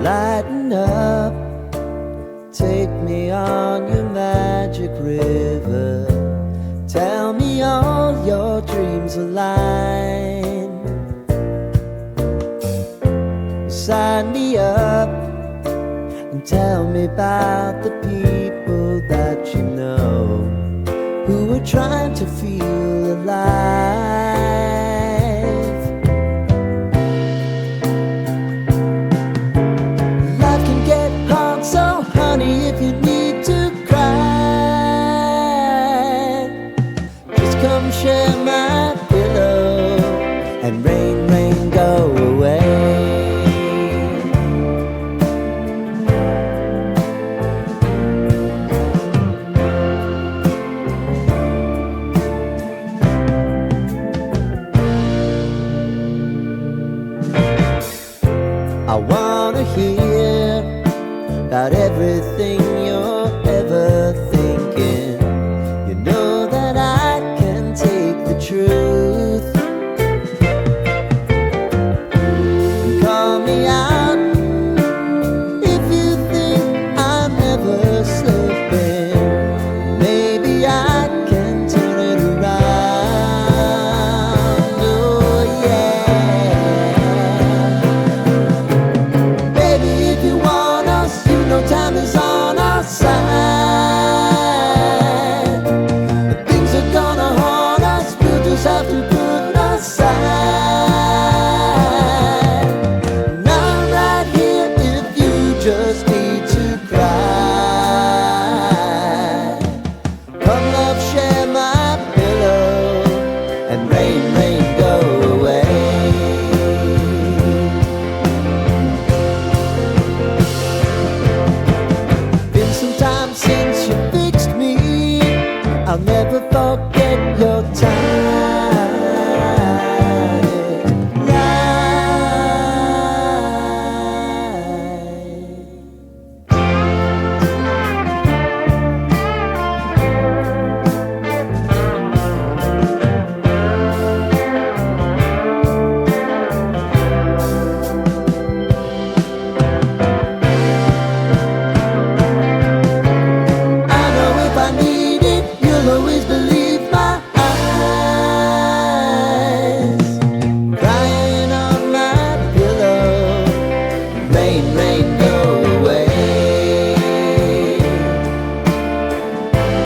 Lighten up, take me on your magic river. Tell me all your dreams align. Sign me up and tell me about the people that you know who are trying to feel alive. Life can get hard, so honey, if you need to cry, just come share my pillow and rain, rain, go away. I wanna hear about everything you